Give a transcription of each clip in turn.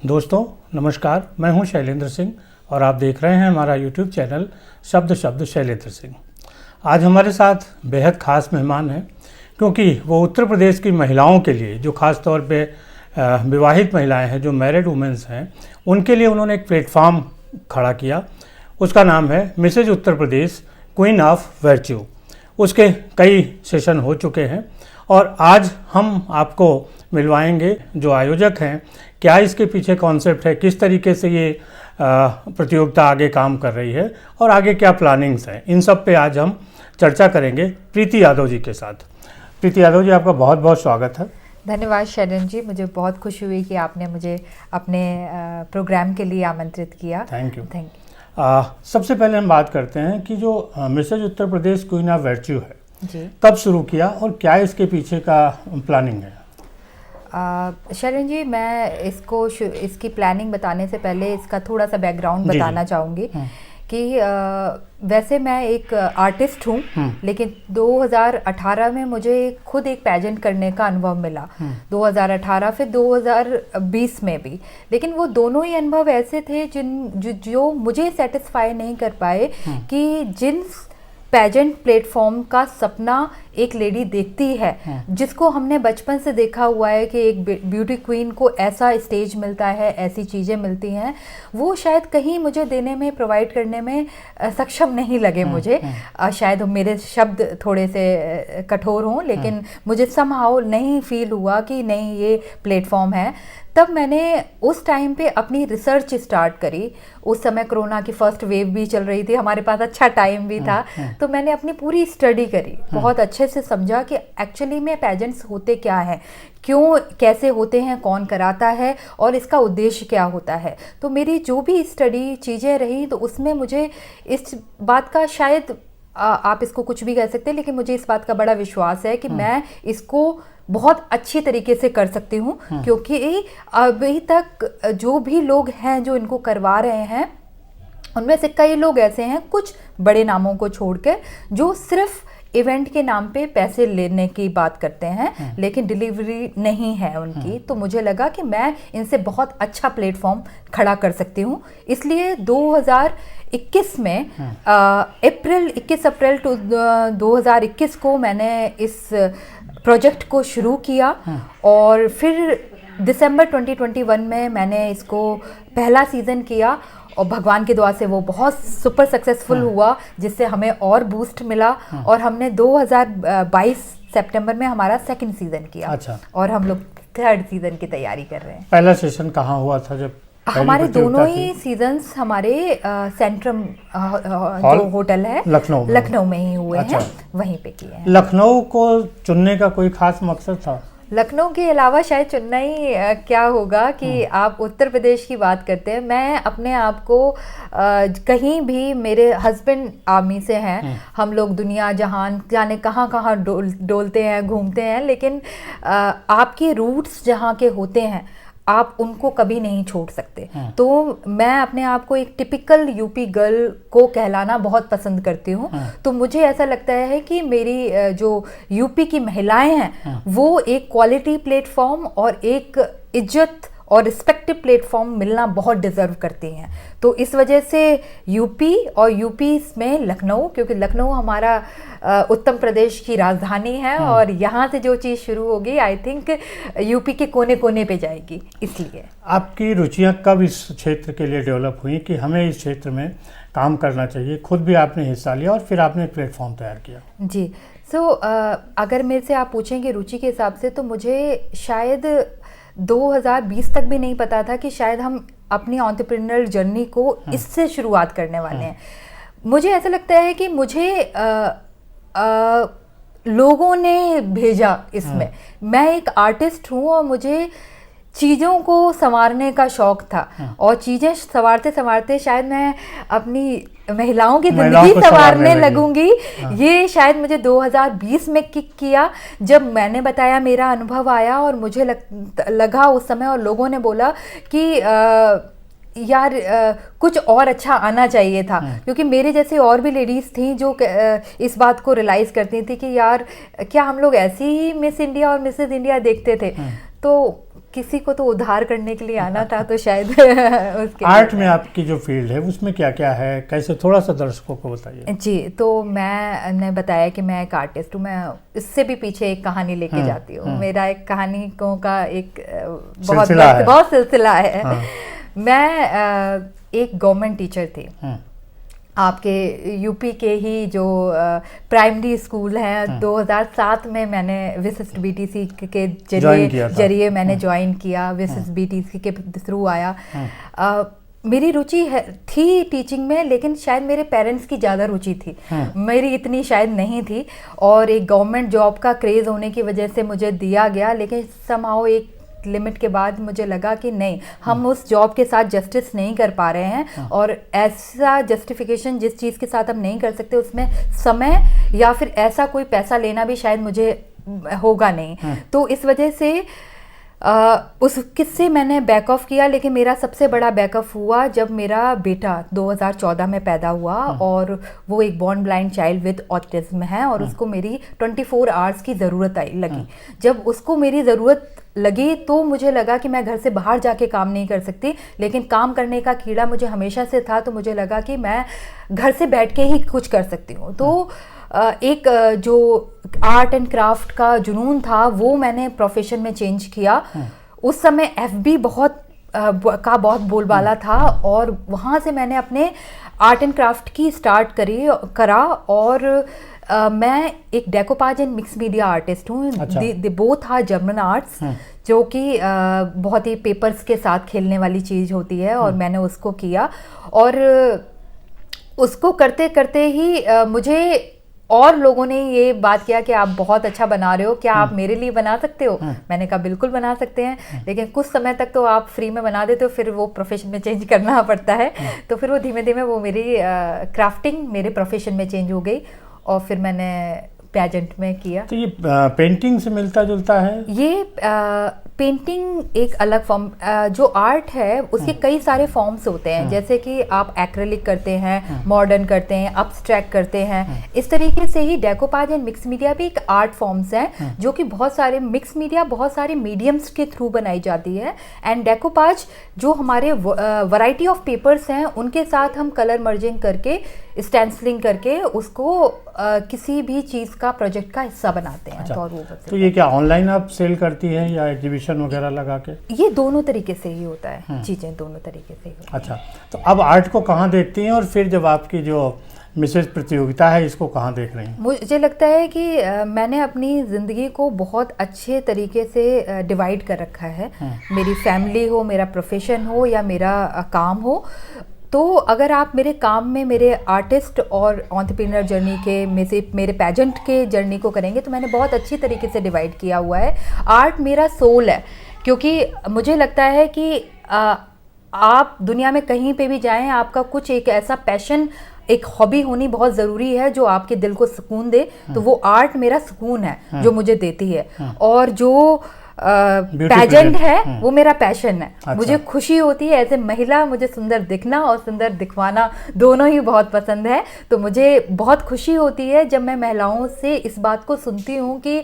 दोस्तों नमस्कार, मैं हूं शैलेंद्र सिंह और आप देख रहे हैं हमारा YouTube चैनल शब्द शब्द शैलेंद्र सिंह। आज हमारे साथ बेहद ख़ास मेहमान हैं क्योंकि वो उत्तर प्रदेश की महिलाओं के लिए, जो ख़ास तौर पे विवाहित महिलाएं हैं, जो मैरिड वुमेंस हैं, उनके लिए उन्होंने एक प्लेटफॉर्म खड़ा किया। उसका नाम है Mrs Uttar Pradesh queen of virtue. उसके कई सेशन हो चुके हैं और आज हम आपको मिलवाएंगे जो आयोजक हैं, क्या इसके पीछे कॉन्सेप्ट है, किस तरीके से ये प्रतियोगिता आगे काम कर रही है और आगे क्या प्लानिंग्स हैं। इन सब पे आज हम चर्चा करेंगे प्रीति यादव जी के साथ। प्रीति यादव जी, आपका बहुत बहुत स्वागत है। धन्यवाद शरण जी, मुझे बहुत खुशी हुई कि आपने मुझे अपने प्रोग्राम के लिए आमंत्रित किया। Thank you. सबसे पहले हम बात करते हैं कि जो Mrs Uttar Pradesh queen of virtue है जी, कब शुरू किया और क्या इसके पीछे का प्लानिंग है। शरण जी, मैं इसकी प्लानिंग बताने से पहले इसका थोड़ा सा बैकग्राउंड बताना चाहूँगी कि वैसे मैं एक आर्टिस्ट हूँ, लेकिन 2018 में मुझे खुद एक पैजेंट करने का अनुभव मिला। 2018 फिर 2020 में भी, लेकिन वो दोनों ही अनुभव ऐसे थे जो मुझे सेटिस्फाई नहीं कर पाए कि जिन पैजेंट प्लेटफॉर्म का सपना एक लेडी देखती है, जिसको हमने बचपन से देखा हुआ है कि एक ब्यूटी क्वीन को ऐसा स्टेज मिलता है, ऐसी चीज़ें मिलती हैं, वो शायद कहीं मुझे देने में, प्रोवाइड करने में सक्षम नहीं लगे मुझे। शायद मेरे शब्द थोड़े से कठोर हों, लेकिन मुझे समहाउ नहीं फील हुआ कि नहीं ये प्लेटफॉर्म है। तब मैंने उस टाइम पे अपनी रिसर्च स्टार्ट करी। उस समय कोरोना की फर्स्ट वेव भी चल रही थी, हमारे पास अच्छा टाइम भी था, तो मैंने अपनी पूरी स्टडी करी, बहुत अच्छे से समझा कि एक्चुअली में पेजेंट्स होते क्या हैं, क्यों कैसे होते हैं, कौन कराता है और इसका उद्देश्य क्या होता है। तो मेरी जो भी स्टडी चीज़ें रही, तो उसमें मुझे इस बात का, शायद आप इसको कुछ भी कह सकते हैं, लेकिन मुझे इस बात का बड़ा विश्वास है कि मैं इसको बहुत अच्छी तरीके से कर सकती हूँ, क्योंकि अभी तक जो भी लोग हैं जो इनको करवा रहे हैं, उनमें से कई लोग ऐसे हैं, कुछ बड़े नामों को छोड़कर, जो सिर्फ इवेंट के नाम पे पैसे लेने की बात करते हैं, लेकिन डिलीवरी नहीं है उनकी। तो मुझे लगा कि मैं इनसे बहुत अच्छा प्लेटफॉर्म खड़ा कर सकती हूँ। इसलिए 2021 में 21 अप्रैल 2021 को मैंने इस प्रोजेक्ट को शुरू किया और फिर दिसंबर 2021 में मैंने इसको पहला सीज़न किया और भगवान की दुआ से वो बहुत सुपर सक्सेसफुल हुआ, जिससे हमें और बूस्ट मिला और हमने 2022 सितंबर में हमारा सेकंड सीज़न किया। अच्छा। और हम लोग थर्ड सीज़न की तैयारी कर रहे हैं। पहला सेशन कहाँ हुआ था जब हमारे दोनों ही सीजन्स हमारे सेंट्रम जो होटल है लखनऊ में ही हुए हैं, वहीं पे किए हैं। लखनऊ को चुनने का कोई खास मकसद था? लखनऊ के अलावा शायद चुनना ही क्या होगा कि आप उत्तर प्रदेश की बात करते हैं। मैं अपने आप को कहीं भी, मेरे हस्बैंड आर्मी से हैं, हम लोग दुनिया जहान जाने कहाँ कहाँ डोलते हैं, घूमते हैं, लेकिन आपके रूट्स जहाँ के होते हैं आप उनको कभी नहीं छोड़ सकते। तो मैं अपने आप को एक टिपिकल यूपी गर्ल को कहलाना बहुत पसंद करती हूँ। तो मुझे ऐसा लगता है कि मेरी जो यूपी की महिलाएं हैं, वो एक क्वालिटी प्लेटफॉर्म और एक इज्जत और रिस्पेक्टिव प्लेटफॉर्म मिलना बहुत डिजर्व करती हैं। तो इस वजह से यूपी और यूपी में लखनऊ, क्योंकि लखनऊ हमारा उत्तर प्रदेश की राजधानी है और यहाँ से जो चीज़ शुरू होगी, आई थिंक यूपी के कोने कोने पे जाएगी। इसलिए आपकी रुचियाँ कब इस क्षेत्र के लिए डेवलप हुई कि हमें इस क्षेत्र में काम करना चाहिए? खुद भी आपने हिस्सा लिया और फिर आपने प्लेटफॉर्म तैयार किया। जी, अगर मेरे से आप पूछेंगे रुचि के हिसाब से, तो मुझे शायद 2020 तक भी नहीं पता था कि शायद हम अपनी एंटरप्रेन्योरल जर्नी को इससे शुरुआत करने वाले हैं। मुझे ऐसा लगता है कि मुझे लोगों ने भेजा इसमें। मैं एक आर्टिस्ट हूँ और मुझे चीज़ों को संवारने का शौक था, और चीज़ें संवारते संवारते शायद मैं अपनी महिलाओं की ज़िंदगी संवारने लगूंगी। ये शायद मुझे 2020 में किक किया, जब मैंने बताया, मेरा अनुभव आया और मुझे लगा उस समय, और लोगों ने बोला कि यार कुछ और अच्छा आना चाहिए था, क्योंकि मेरे जैसे और भी लेडीज़ थी जो इस बात को रियलाइज़ करती थी कि यार क्या हम लोग ऐसी ही मिस इंडिया और मिसेस इंडिया देखते थे। तो किसी को तो उद्धार करने के लिए आना था, तो शायद उसके आर्ट में आपकी जो फील्ड है उसमें क्या क्या है, कैसे, थोड़ा सा दर्शकों को बताइए। जी, तो मैंने बताया कि मैं एक आर्टिस्ट हूँ, मैं इससे भी पीछे एक कहानी लेके जाती हूँ। मेरा एक कहानियों का एक बहुत सिलसिला है। मैं एक गवर्नमेंट टीचर थी, आपके यूपी के ही जो प्राइमरी स्कूल हैं। 2007 में मैंने विशिष्ट बीटीसी के जरिए मैंने ज्वाइन किया, विशिष्ट बीटीसी के थ्रू आया। मेरी रुचि थी टीचिंग में, लेकिन शायद मेरे पेरेंट्स की ज़्यादा रुचि थी, मेरी इतनी शायद नहीं थी। और एक गवर्नमेंट जॉब का क्रेज़ होने की वजह से मुझे दिया गया, लेकिन समहाउ एक लिमिट के बाद मुझे लगा कि नहीं, हम उस जॉब के साथ जस्टिस नहीं कर पा रहे हैं, और ऐसा जस्टिफिकेशन जिस चीज़ के साथ हम नहीं कर सकते उसमें समय या फिर ऐसा कोई पैसा लेना भी शायद मुझे होगा नहीं। तो इस वजह से उस किस्से मैंने बैक ऑफ किया। लेकिन मेरा सबसे बड़ा बैकअप हुआ जब मेरा बेटा 2014 में पैदा हुआ, और वो एक born blind child with autism है, और उसको मेरी 24 आवर्स की ज़रूरत लगी। जब उसको मेरी ज़रूरत लगी तो मुझे लगा कि मैं घर से बाहर जाके काम नहीं कर सकती, लेकिन काम करने का कीड़ा मुझे हमेशा से था, तो मुझे लगा कि मैं घर से बैठ के ही कुछ कर सकती हूँ। तो एक जो आर्ट एंड क्राफ्ट का जुनून था वो मैंने प्रोफेशन में चेंज किया। उस समय एफबी बहुत बोलबाला था, और वहाँ से मैंने अपने आर्ट एंड क्राफ्ट की स्टार्ट करा। और मैं एक decoupage and mix media artist हूँ। They both are German arts, जो कि बहुत ही पेपर्स के साथ खेलने वाली चीज़ होती है, और मैंने उसको किया। और उसको करते करते ही मुझे और लोगों ने ये बात किया कि आप बहुत अच्छा बना रहे हो, क्या आप मेरे लिए बना सकते हो? मैंने कहा बिल्कुल बना सकते हैं, लेकिन कुछ समय तक तो आप फ्री में बना देते हो, फिर वो प्रोफेशन में चेंज करना पड़ता है। तो फिर वो धीमे धीमे वो मेरी क्राफ्टिंग मेरे प्रोफेशन में चेंज हो गई, और फिर मैंने पेजेंट में किया। तो ये पेंटिंग से मिलता जुलता है? ये पेंटिंग एक अलग फॉर्म, जो आर्ट है उसके कई सारे फॉर्म्स होते हैं, जैसे कि आप एक्रेलिक करते हैं, मॉडर्न करते हैं, अब्स्ट्रैक्ट करते हैं। इस तरीके से ही डेकोपाज एंड मिक्स मीडिया भी एक आर्ट फॉर्म्स हैं, जो कि बहुत सारे मिक्स मीडिया बहुत सारे मीडियम्स के थ्रू बनाई जाती है। एंड डेकोपाज जो हमारे वैरायटी ऑफ पेपर्स हैं उनके साथ हम कलर मर्जिंग करके, स्टेंसिलिंग करके उसको किसी भी चीज़ का प्रोजेक्ट का हिस्सा बनाते हैं। अच्छा, तो ये क्या ऑनलाइन आप सेल करती हैं या एग्जीबिशन वगैरह लगा के? ये दोनों तरीके से ही होता है, चीज़ें दोनों तरीके से ही होती हैं। अच्छा, तो अब आर्ट को कहाँ देखती हैं, और फिर जब आपकी जो मिसेज प्रतियोगिता है इसको कहाँ देख रही हैं? मुझे लगता है कि मैंने अपनी ज़िंदगी को बहुत अच्छे तरीके से डिवाइड कर रखा है। मेरी फैमिली हो, मेरा प्रोफेशन हो, या मेरा काम हो। तो अगर आप मेरे काम में मेरे आर्टिस्ट और एंटरप्रेन्योर जर्नी के में से मेरे पेजेंट के जर्नी को करेंगे, तो मैंने बहुत अच्छी तरीके से डिवाइड किया हुआ है। आर्ट मेरा सोल है, क्योंकि मुझे लगता है कि आप दुनिया में कहीं पे भी जाएं, आपका कुछ एक ऐसा पैशन, एक हॉबी होनी बहुत ज़रूरी है जो आपके दिल को सुकून दे। तो वो आर्ट मेरा सुकून है जो मुझे देती है, और जो पैजेंट है वो मेरा पैशन है। अच्छा। मुझे खुशी होती है एज ए महिला, मुझे सुंदर दिखना और सुंदर दिखवाना दोनों ही बहुत पसंद है। तो मुझे बहुत खुशी होती है जब मैं महिलाओं से इस बात को सुनती हूँ कि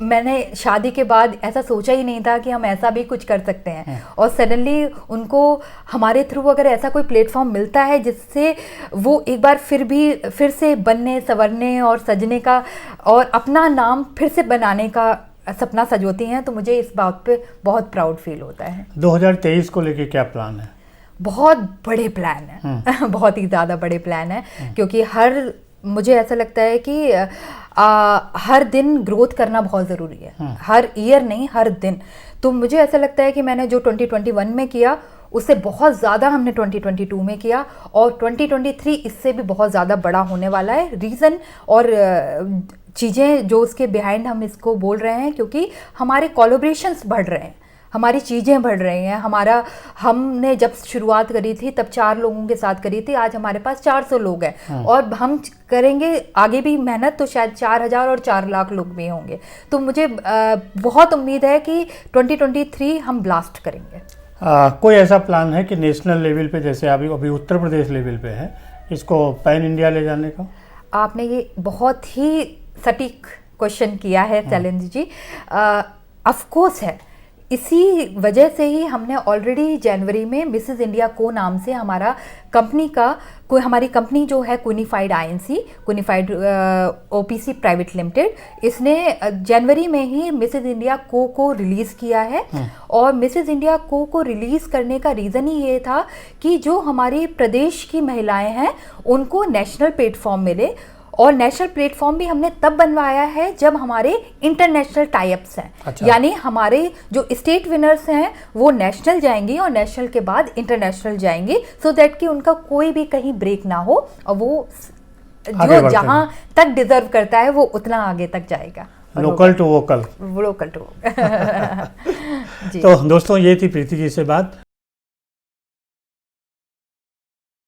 मैंने शादी के बाद ऐसा सोचा ही नहीं था कि हम ऐसा भी कुछ कर सकते हैं, और सडनली उनको हमारे थ्रू अगर ऐसा कोई प्लेटफॉर्म मिलता है जिससे वो एक बार फिर से बनने, संवरने और सजने का और अपना नाम फिर से बनाने का सपना सजोती हैं, तो मुझे इस बात पे बहुत प्राउड फील होता है। 2023 को लेके क्या प्लान है? बहुत बड़े प्लान है बहुत ही ज़्यादा बड़े प्लान है, क्योंकि मुझे ऐसा लगता है कि हर दिन ग्रोथ करना बहुत ज़रूरी है, हर ईयर नहीं, हर दिन। तो मुझे ऐसा लगता है कि मैंने जो 2021 में किया उससे बहुत ज़्यादा हमने 2022 में किया, और 2023 इससे भी बहुत ज़्यादा बड़ा होने वाला है। रीज़न और चीज़ें जो उसके बिहाइंड हम इसको बोल रहे हैं, क्योंकि हमारे कोलैबोरेशंस बढ़ रहे हैं, हमारी चीज़ें बढ़ रही हैं। हमने जब शुरुआत करी थी तब 4 लोगों के साथ करी थी, आज हमारे पास 400 लोग हैं, और हम करेंगे आगे भी मेहनत तो शायद 4000 और 4 लाख लोग भी होंगे। तो मुझे बहुत उम्मीद है कि 2023 हम ब्लास्ट करेंगे। कोई ऐसा प्लान है कि नेशनल लेवल पे, जैसे अभी उत्तर प्रदेश लेवल पे है, इसको पैन इंडिया ले जाने का? आपने ये बहुत ही सटीक क्वेश्चन किया है चैलेंज जी। ऑफ कोर्स है, इसी वजह से ही हमने ऑलरेडी जनवरी में मिसेस इंडिया को नाम से हमारा कंपनी का हमारी कंपनी जो है कुनिफाइड आईएनसी, कुनिफाइड ओपीसी प्राइवेट लिमिटेड, इसने जनवरी में ही मिसेस इंडिया को रिलीज किया है। और मिसेस इंडिया को रिलीज करने का रीज़न ही ये था कि जो हमारी प्रदेश की महिलाएं हैं उनको नेशनल प्लेटफॉर्म मिले। और नेशनल प्लेटफॉर्म भी हमने तब बनवाया है जब हमारे इंटरनेशनल टाइप्स हैं। अच्छा। यानी हमारे जो स्टेट विनर्स हैं वो नेशनल जाएंगी और नेशनल के बाद इंटरनेशनल जाएंगी, सो दैट कि उनका कोई भी कहीं ब्रेक ना हो और वो जो जहां तक डिजर्व करता है वो उतना आगे तक जाएगा। Local to vocal. Vocal to तो दोस्तों ये थी प्रीति जी से बात।